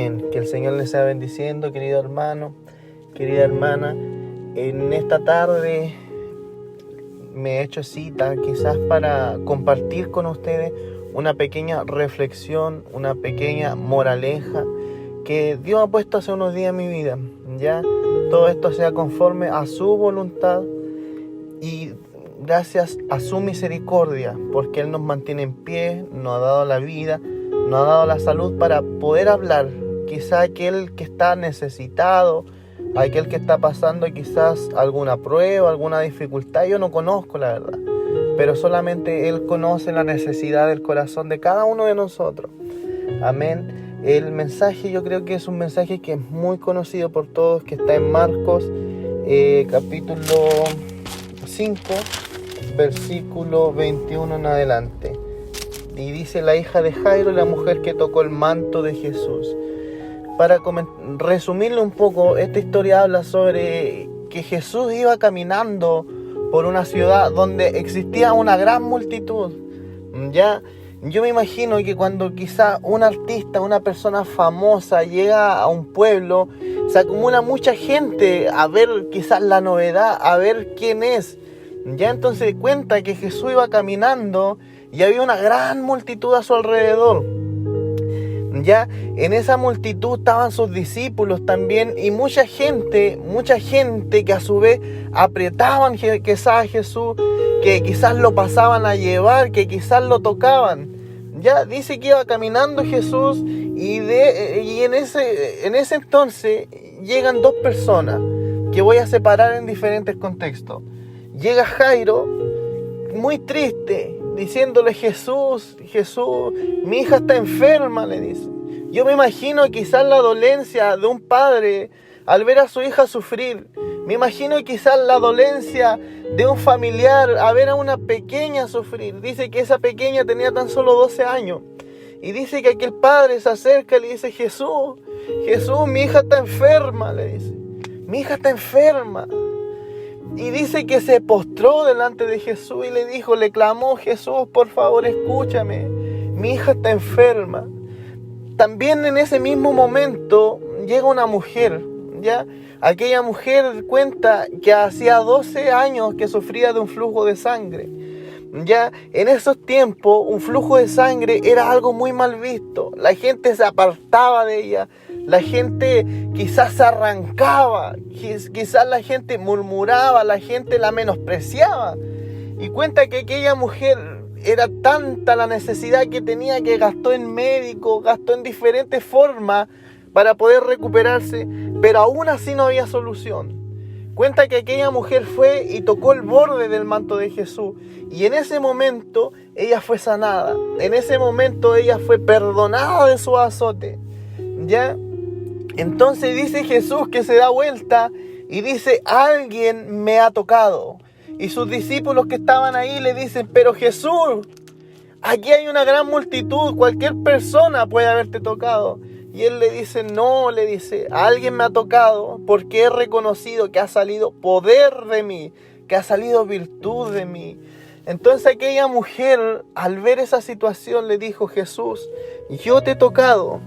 Que el Señor les sea bendiciendo, querido hermano, querida hermana. En esta tarde me he hecho cita quizás para compartir con ustedes una pequeña reflexión, una pequeña moraleja que Dios ha puesto hace unos días en mi vida. Ya todo esto sea conforme a su voluntad y gracias a su misericordia, porque Él nos mantiene en pie, nos ha dado la vida, nos ha dado la salud para poder hablar. Quizá aquel que está necesitado, aquel que está pasando quizás alguna prueba, alguna dificultad, yo no conozco la verdad, pero solamente Él conoce la necesidad del corazón de cada uno de nosotros. Amén. El mensaje, yo creo que es un mensaje que es muy conocido por todos, que está en Marcos capítulo 5, versículo 21 en adelante. Y dice: la hija de Jairo, la mujer que tocó el manto de Jesús. Para resumirlo un poco, esta historia habla sobre que Jesús iba caminando por una ciudad donde existía una gran multitud. Ya, yo me imagino que cuando quizá un artista, una persona famosa llega a un pueblo, se acumula mucha gente a ver quizás la novedad, a ver quién es. Ya entonces cuenta que Jesús iba caminando y había una gran multitud a su alrededor. Ya en esa multitud estaban sus discípulos también y mucha gente que a su vez apretaban quizás a Jesús, que quizás lo pasaban a llevar, que quizás lo tocaban. Ya dice que iba caminando Jesús y en ese entonces llegan dos personas que voy a separar en diferentes contextos. Llega Jairo, muy triste, diciéndole: Jesús, mi hija está enferma, le dice. Yo me imagino quizás la dolencia de un padre al ver a su hija sufrir. Me imagino quizás la dolencia de un familiar a ver a una pequeña sufrir. Dice que esa pequeña tenía tan solo 12 años. Y dice que aquel padre se acerca y le dice: Jesús, mi hija está enferma, le dice. Mi hija está enferma. Y dice que se postró delante de Jesús y le clamó: Jesús, por favor, escúchame, mi hija está enferma. También en ese mismo momento llega una mujer, ¿ya? Aquella mujer cuenta que hacía 12 años que sufría de un flujo de sangre. Ya en esos tiempos un flujo de sangre era algo muy mal visto. La gente se apartaba de ella. La gente quizás se arrancaba, quizás la gente murmuraba, la gente la menospreciaba. Y cuenta que aquella mujer era tanta la necesidad que tenía que gastó en médicos, gastó en diferentes formas para poder recuperarse, pero aún así no había solución. Cuenta que aquella mujer fue y tocó el borde del manto de Jesús y en ese momento ella fue sanada, en ese momento ella fue perdonada de su azote. ¿Ya? Entonces dice Jesús que se da vuelta y dice: alguien me ha tocado. Y sus discípulos que estaban ahí le dicen: pero Jesús, aquí hay una gran multitud, cualquier persona puede haberte tocado. Y él le dice: no, le dice, alguien me ha tocado porque he reconocido que ha salido poder de mí, que ha salido virtud de mí. Entonces aquella mujer, al ver esa situación, le dijo: Jesús, yo te he tocado.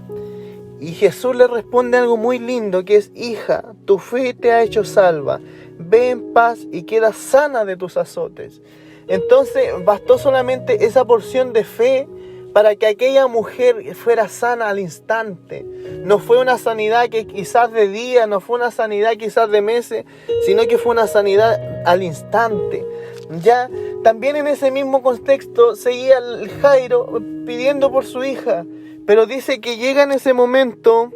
Y Jesús le responde algo muy lindo, que es: hija, tu fe te ha hecho salva. Ve en paz y queda sana de tus azotes. Entonces bastó solamente esa porción de fe para que aquella mujer fuera sana al instante. No fue una sanidad que quizás de días, no fue una sanidad quizás de meses, sino que fue una sanidad al instante. Ya también en ese mismo contexto seguía el Jairo pidiendo por su hija. Pero dice que llega en ese momento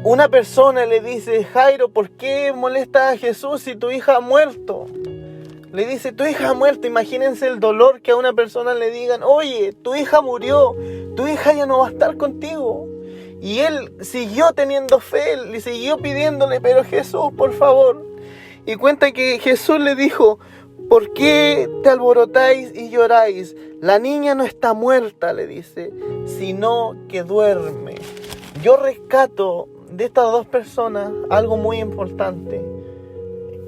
una persona le dice: Jairo, ¿por qué molestas a Jesús si tu hija ha muerto? Le dice: tu hija ha muerto. Imagínense el dolor que a una persona le digan: oye, tu hija murió, tu hija ya no va a estar contigo. Y él siguió teniendo fe, le siguió pidiéndole: pero Jesús, por favor. Y cuenta que Jesús le dijo: ¿por qué te alborotáis y lloráis? La niña no está muerta, le dice, sino que duerme. Yo rescato de estas dos personas algo muy importante,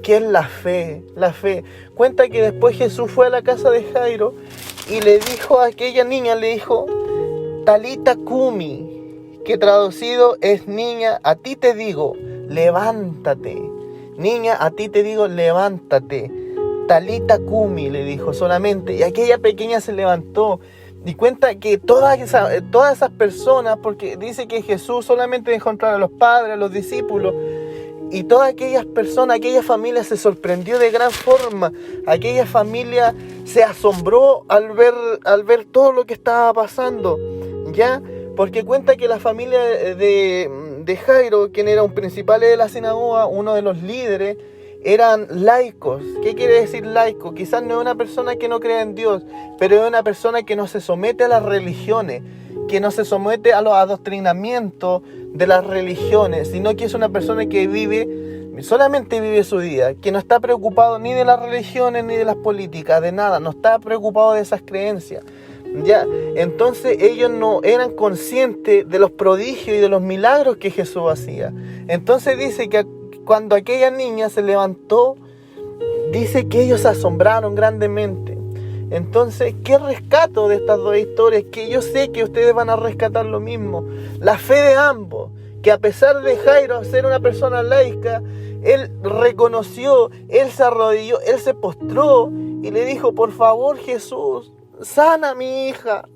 que es la fe, la fe. Cuenta que después Jesús fue a la casa de Jairo y le dijo a aquella niña, le dijo: Talita Kumi, que traducido es: niña, a ti te digo, levántate. Niña, a ti te digo, levántate. Talita Kumi, le dijo solamente, y aquella pequeña se levantó. Y cuenta que todas esas personas, porque dice que Jesús solamente dejó entrar a los padres, a los discípulos, y todas aquellas personas, aquella familia se sorprendió de gran forma. Aquella familia se asombró al ver todo lo que estaba pasando, ¿ya? Porque cuenta que la familia de Jairo, quien era un principal de la sinagoga, uno de los líderes, eran laicos. ¿Qué quiere decir laico? Quizás no es una persona que no crea en Dios, pero es una persona que no se somete a las religiones, que no se somete a los adoctrinamientos de las religiones, sino que es una persona que solamente vive su vida, que no está preocupado ni de las religiones ni de las políticas, de nada, no está preocupado de esas creencias. Ya, entonces ellos no eran conscientes de los prodigios y de los milagros que Jesús hacía. Entonces dice que cuando aquella niña se levantó, dice que ellos se asombraron grandemente. Entonces, ¿qué rescato de estas dos historias? Que yo sé que ustedes van a rescatar lo mismo. La fe de ambos, que a pesar de Jairo ser una persona laica, él reconoció, él se arrodilló, él se postró y le dijo: por favor, Jesús, sana a mi hija,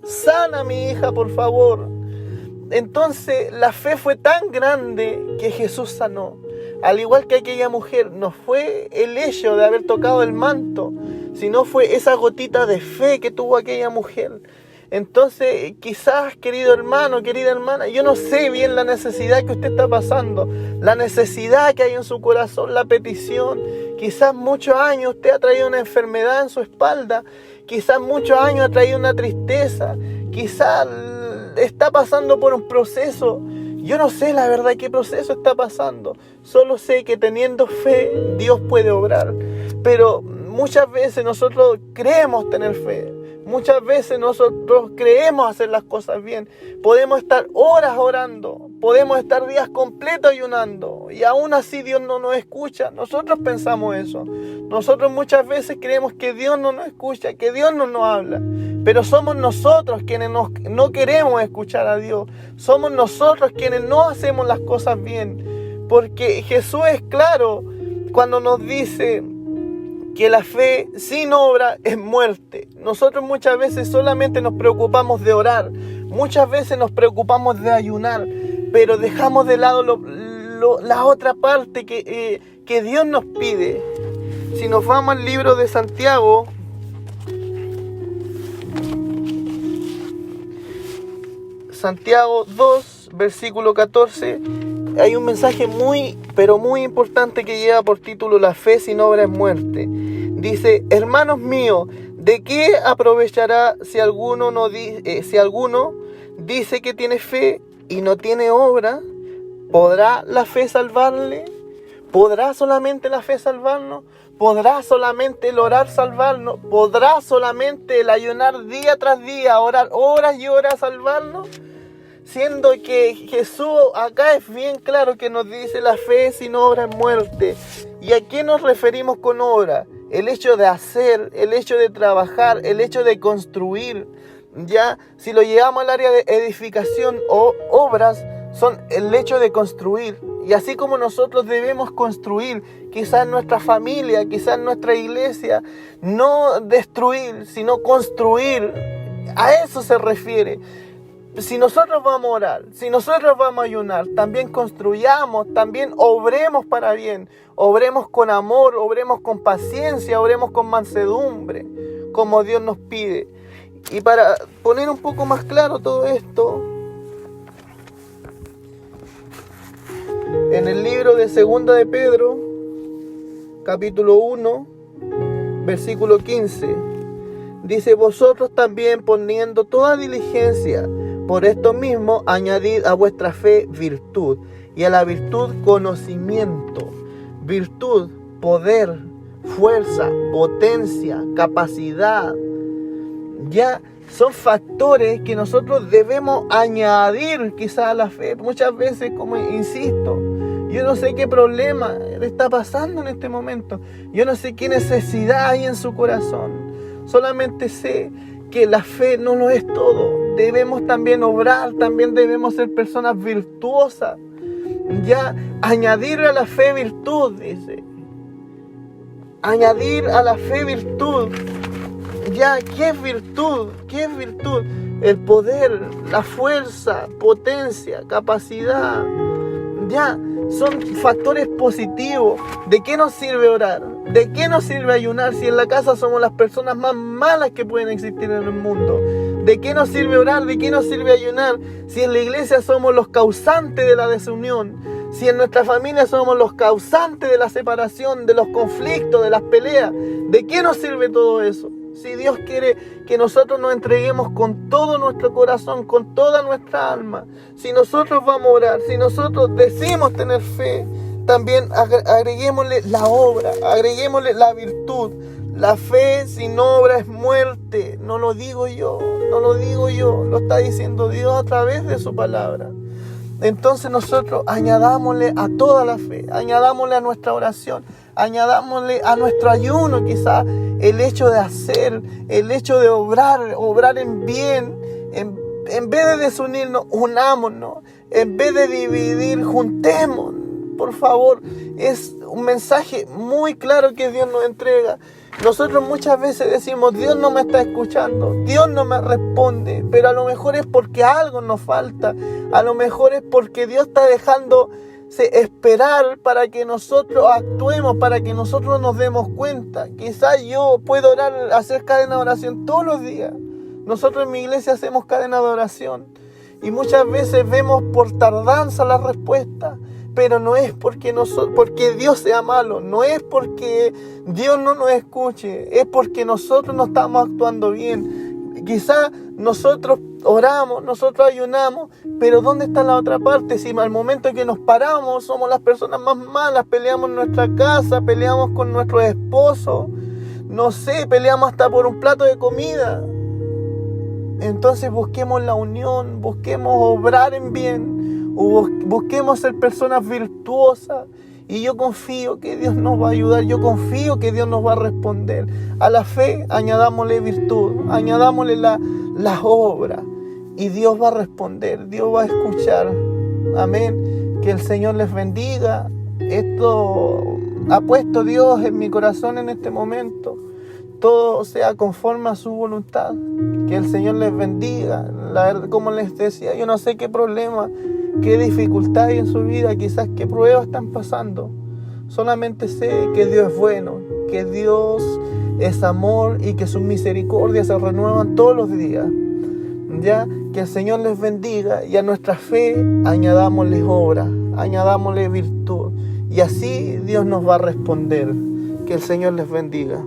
por favor. Entonces, la fe fue tan grande que Jesús sanó. Al igual que aquella mujer, no fue el hecho de haber tocado el manto, sino fue esa gotita de fe que tuvo aquella mujer. Entonces, quizás, querido hermano, querida hermana, yo no sé bien la necesidad que usted está pasando, la necesidad que hay en su corazón, la petición. Quizás muchos años usted ha traído una enfermedad en su espalda, quizás muchos años ha traído una tristeza, quizás está pasando por un proceso. Yo no sé la verdad qué proceso está pasando. Solo sé que teniendo fe, Dios puede obrar. Pero muchas veces nosotros creemos tener fe. Muchas veces nosotros creemos hacer las cosas bien. Podemos estar horas orando. Podemos estar días completos ayunando. Y aún así Dios no nos escucha. Nosotros pensamos eso. Nosotros muchas veces creemos que Dios no nos escucha, que Dios no nos habla. Pero somos nosotros quienes no queremos escuchar a Dios. Somos nosotros quienes no hacemos las cosas bien. Porque Jesús es claro cuando nos dice que la fe sin obra es muerte. Nosotros muchas veces solamente nos preocupamos de orar. Muchas veces nos preocupamos de ayunar. Pero dejamos de lado la otra parte que Dios nos pide. Si nos vamos al libro de Santiago, Santiago 2, versículo 14, hay un mensaje muy, pero muy importante que lleva por título: la fe sin obra es muerte. Dice: hermanos míos, ¿de qué aprovechará si alguno dice que tiene fe y no tiene obra? ¿Podrá la fe salvarle? ¿Podrá solamente la fe salvarnos? ¿Podrá solamente el orar salvarnos? ¿Podrá solamente el ayunar día tras día, orar horas y horas salvarnos? Siendo que Jesús acá es bien claro que nos dice: la fe sin obra es muerte. ¿Y a qué nos referimos con obra? El hecho de hacer, el hecho de trabajar, el hecho de construir. Ya, si lo llevamos al área de edificación o obras, son el hecho de construir. Y así como nosotros debemos construir, quizás nuestra familia, quizás nuestra iglesia, no destruir, sino construir. A eso se refiere. Si nosotros vamos a orar, si nosotros vamos a ayunar, también construyamos, también obremos para bien. Obremos con amor, obremos con paciencia, obremos con mansedumbre, como Dios nos pide. Y para poner un poco más claro todo esto, en el libro de Segunda de Pedro, capítulo 1, versículo 15, dice: vosotros también, poniendo toda diligencia, por esto mismo añadid a vuestra fe virtud, y a la virtud conocimiento. Virtud, poder, fuerza, potencia, capacidad. Ya son factores que nosotros debemos añadir quizás a la fe. Muchas veces, como insisto, yo no sé qué problema le está pasando en este momento. Yo no sé qué necesidad hay en su corazón. Solamente sé que la fe no lo es todo. Debemos también obrar, también debemos ser personas virtuosas. Ya, añadir a la fe virtud, dice. Añadir a la fe virtud. Ya, ¿qué es virtud? ¿Qué es virtud? El poder, la fuerza, potencia, capacidad. Ya, son factores positivos. ¿De qué nos sirve orar? ¿De qué nos sirve ayunar si en la casa somos las personas más malas que pueden existir en el mundo? ¿De qué nos sirve orar? ¿De qué nos sirve ayunar si en la iglesia somos los causantes de la desunión? Si en nuestra familia somos los causantes de la separación, de los conflictos, de las peleas. ¿De qué nos sirve todo eso? Si Dios quiere que nosotros nos entreguemos con todo nuestro corazón, con toda nuestra alma, si nosotros vamos a orar, si nosotros decimos tener fe, también agreguémosle la obra, agreguémosle la virtud. La fe sin obra es muerte. No lo digo yo, lo está diciendo Dios a través de su palabra. Entonces nosotros añadámosle a toda la fe, añadámosle a nuestra oración, añadámosle a nuestro ayuno quizás el hecho de hacer, el hecho de obrar en bien. En vez de desunirnos, unámonos. En vez de dividir, juntémonos. Por favor, es un mensaje muy claro que Dios nos entrega. Nosotros muchas veces decimos, Dios no me está escuchando, Dios no me responde, pero a lo mejor es porque algo nos falta, a lo mejor es porque Dios está dejándose esperar para que nosotros actuemos, para que nosotros nos demos cuenta. Quizás yo puedo orar, hacer cadena de oración todos los días. Nosotros en mi iglesia hacemos cadena de oración y muchas veces vemos por tardanza la respuesta. Pero no es porque Dios sea malo, no es porque Dios no nos escuche, es porque nosotros no estamos actuando bien. Quizás nosotros oramos, nosotros ayunamos, pero ¿dónde está la otra parte? Si al momento que nos paramos somos las personas más malas, peleamos en nuestra casa, peleamos con nuestro esposo, no sé, peleamos hasta por un plato de comida. Entonces busquemos la unión, busquemos obrar en bien. Busquemos ser personas virtuosas y yo confío que Dios nos va a ayudar, yo confío que Dios nos va a responder. A la fe añadámosle virtud, añadámosle las obras y Dios va a responder, Dios va a escuchar. Amén. Que el Señor les bendiga. Esto ha puesto Dios en mi corazón en este momento. Todo sea conforme a su voluntad. Que el Señor les bendiga. La verdad, como les decía, yo no sé qué problema, qué dificultad hay en su vida, quizás qué pruebas están pasando. Solamente sé que Dios es bueno, que Dios es amor y que sus misericordias se renuevan todos los días. Ya, que el Señor les bendiga y a nuestra fe añadámosle obra, añadámosle virtud. Y así Dios nos va a responder. Que el Señor les bendiga.